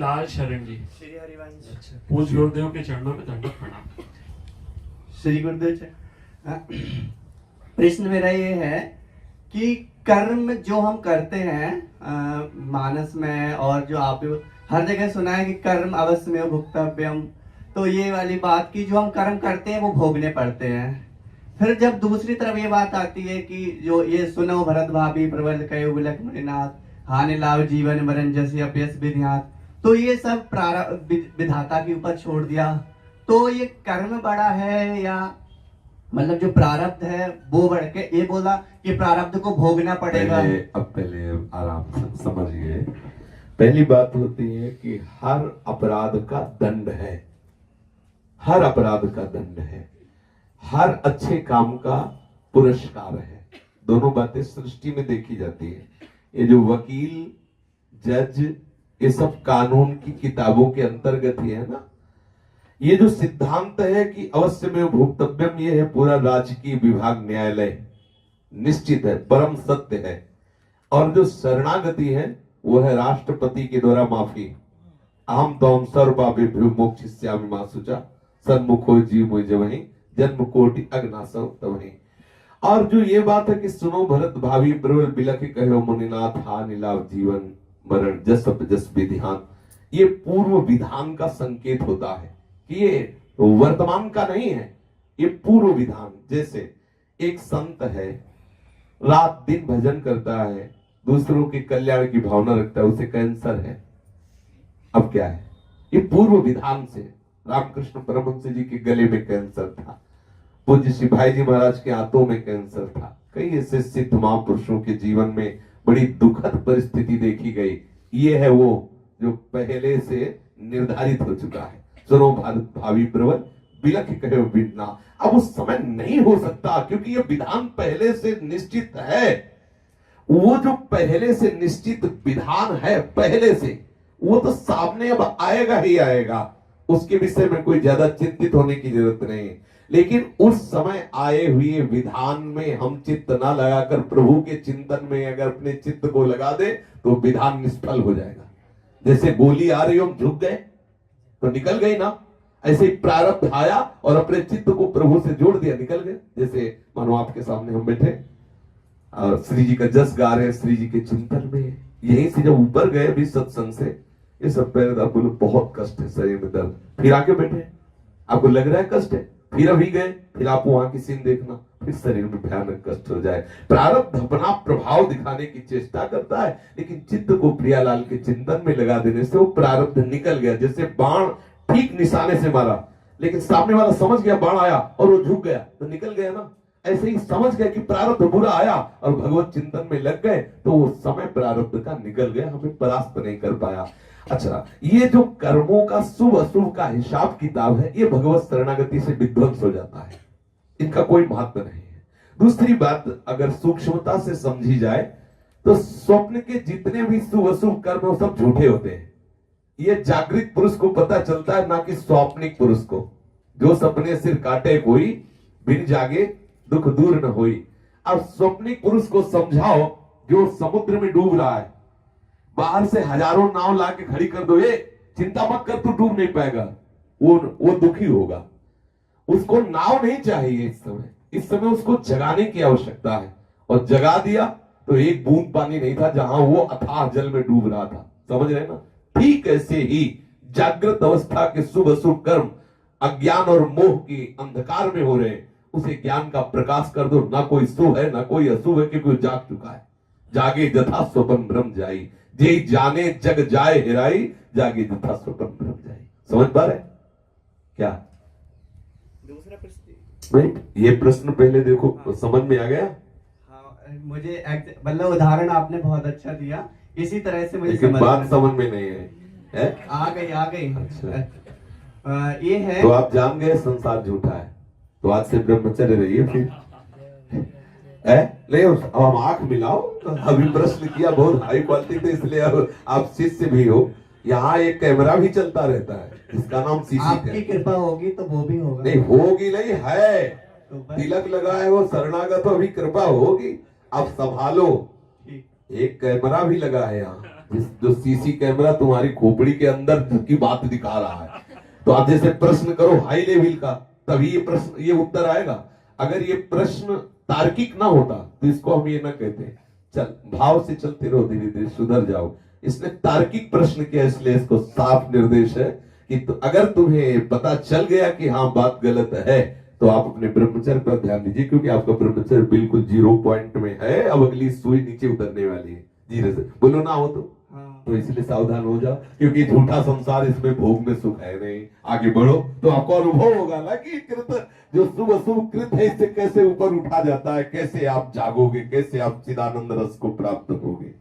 लाल शरण जी। श्री हरिवंश। अच्छा, पूज गुरुदेव के चरणों में दंडवत प्रणाम। श्री गुरुदेव प्रश्न मेरा ये है कि कर्म जो हम करते हैं मानस में, और जो आप हर जगह सुना है कि कर्म अवश्य में भुक्तव्यम, तो ये वाली बात की जो हम कर्म करते हैं वो भोगने पड़ते हैं। फिर जब दूसरी तरफ ये बात आती है कि जो ये सुनो भरत भाभी प्रबल कयो बिलख मुनिनाथ, हानि लाभ जीवन मरण जैसी अपयस विधियात, तो ये सब प्रारब्ध विधाता के ऊपर छोड़ दिया, तो ये कर्म बड़ा है या मतलब जो प्रारब्ध है वो बढ़ के, ये बोला कि प्रारब्ध को भोगना पड़ेगा। पहले आराम से समझिए। पहली बात होती है कि हर अपराध का दंड है, हर अपराध का दंड है, हर अच्छे काम का पुरस्कार है। दोनों बातें सृष्टि में देखी जाती है। ये जो वकील, जज, ये सब कानून की किताबों के अंतर्गत ही है ना। ये जो सिद्धांत है कि अवश्य में भोक्तव्यम, ये है पूरा राजकीय विभाग न्यायालय निश्चित है, परम सत्य है। और जो शरणागति है वो है राष्ट्रपति के द्वारा माफी। अहम तोम सर्वपापेभ्यो मोक्षयिष्यामि मा शुचा, सन्मुखो जीव जवहि, जन्म कोटि अग्नासव तवहि। और जो ये बात है कि सुनो भरत भावी प्रबल बिलख कहो मुनिनाथ, हानि लाभ जीवन मरण जस जस विधिहान, ये पूर्व विधान का संकेत होता है कि ये वर्तमान का नहीं है, ये पूर्व विधान। जैसे एक संत है, रात दिन भजन करता है, दूसरों के कल्याण की भावना रखता है, उसे कैंसर है। अब क्या है, ये पूर्व विधान से। रामकृष्ण परमहंस जी के गले में कैंसर था, पूज्य श्री भाई जी महाराज के हाथों में कैंसर था, कई ऐसे सिद्ध महापुरुषों के जीवन में बड़ी दुखद परिस्थिति देखी गई। ये है वो जो पहले से निर्धारित हो चुका है। सुनो भारत भावी प्रबल बिलख कहो बिना। अब उस समय नहीं हो सकता क्योंकि ये विधान पहले से निश्चित है। वो जो पहले से निश्चित विधान है पहले से, वो तो सामने अब आएगा ही आएगा, उसके विषय में कोई ज्यादा चिंतित होने की जरूरत नहीं। लेकिन उस समय आए हुए विधान में हम चित्त ना लगाकर प्रभु के चिंतन में अगर अपने चित्त को लगा दे तो विधान निष्फल हो जाएगा। जैसे गोली आ रही हो, हम झुक गए तो निकल गई ना, ऐसे ही प्रारब्ध आया और अपने चित्त को प्रभु से जोड़ दिया, निकल गए। जैसे मानो आपके सामने हम बैठे और श्री जी का जस गा रहे हैं, श्री जी के चिंतन में, यहीं से जब ऊपर गए भी सत्संग से, ये सब पहले आप बोलो बहुत कष्ट है, शरीर में दर्द, फिर आके बैठे, आपको लग रहा है कष्ट है, फिर अभी गए, फिर आप वहां की सीन देखना, फिर शरीर में भयानक कष्ट हो जाए। प्रारब्ध अपना प्रभाव दिखाने की चेष्टा करता है, लेकिन चित्त को प्रियालाल के चिंतन में लगा देने से वो प्रारब्ध निकल गया। जैसे बाण ठीक निशाने से मारा, लेकिन सामने वाला समझ गया बाण आया और वो झुक गया तो निकल गया ना। ऐसे ही समझ गया कि प्रारब्ध बुरा आया और भगवत चिंतन में लग गए तो वो समय प्रारब्ध का निकल गया, हमें परास्त नहीं कर पाया। अच्छा, ये जो कर्मों का शुभ अशुभ का हिसाब किताब है, ये भगवत शरणागति से विध्वंस हो जाता है, इनका कोई महत्व नहीं है। दूसरी बात अगर सूक्ष्मता से समझी जाए तो स्वप्न के जितने भी शुभ अशुभ कर्म वो सब झूठे होते हैं। ये जागृत पुरुष को पता चलता है, ना कि स्वप्निक पुरुष को। जो सपने सिर काटे कोई, बिन जागे दुख दूर न होई। अब स्वप्निक पुरुष को समझाओ जो समुद्र में डूब रहा है, बाहर से हजारों नाव ला के खड़ी कर दो, ये चिंता मत कर तू डूब नहीं पाएगा, वो दुखी होगा। उसको नाव नहीं चाहिए इस समय उसको जगाने की आवश्यकता है, और जगा दिया तो एक बूंद पानी नहीं था जहां वो अथाह जल में डूब रहा था। समझ रहे ना? ठीक ऐसे ही जागृत अवस्था के शुभ अशुभ कर्म अज्ञान और मोह के अंधकार में हो रहे हैं, उसे ज्ञान का प्रकाश कर दो, ना कोई शुभ है ना कोई अशुभ है, क्योंकि वो जाग चुका है। जागे जथा स्वपन ब्रह्म जाई, जे जाने जग जाए हिराई, जागे जथा स्वपन ब्रह्म जाई। समझ पा रहे क्या? दूसरा प्रश्न, ये प्रश्न पहले देखो, हाँ। समझ में आ गया? हाँ, मुझे मतलब उदाहरण आपने बहुत अच्छा दिया, इसी तरह से मुझे बात समझ में नहीं है? आ गई। अच्छा, ये है तो आप जान गए संसार झूठा है, तो आज से ब्रह्मचर्य रहिए फिर। नहीं, अब हम आंख मिलाओ। अभी प्रश्न किया बहुत हाई क्वालिटी थे, इसलिए अब आप शिष्य भी हो। यहाँ एक कैमरा भी चलता रहता है, इसका नाम सीसी है। आपकी कृपा होगी तो वो भी होगा। नहीं होगी, नहीं है, तिलक लगा है वो शरणागत, तो अभी कृपा होगी। आप संभालो, एक कैमरा भी लगा है यहाँ, जो सीसी कैमरा तुम्हारी खोपड़ी के अंदर की बात दिखा रहा है। तो आप जैसे प्रश्न करो हाई लेवल का, तभी ये प्रश्न, ये उत्तर आएगा। अगर ये प्रश्न तार्किक ना होता तो इसको हम ये ना कहते, चल भाव से चलते रहो, धीरे धीरे सुधर जाओ। इसने तार्किक प्रश्न किया, इसलिए इसको साफ निर्देश है कि अगर तुम्हें पता चल गया कि हाँ बात गलत है, तो आप अपने ब्रह्मचर्य पर ध्यान दीजिए, क्योंकि आपका ब्रह्मचर्य बिल्कुल 0 पॉइंट में है। अब अगली सुई नीचे उतरने वाली है, धीरे से बोलो ना हो तो इसलिए सावधान हो जाओ, क्योंकि झूठा संसार, इसमें भोग में सुख है नहीं। आगे बढ़ो तो आपको अनुभव होगा ना कि कृत जो शुभ अशुभ कृत है, इससे कैसे ऊपर उठा जाता है, कैसे आप जागोगे, कैसे आप चिदानंद रस को प्राप्त होगे।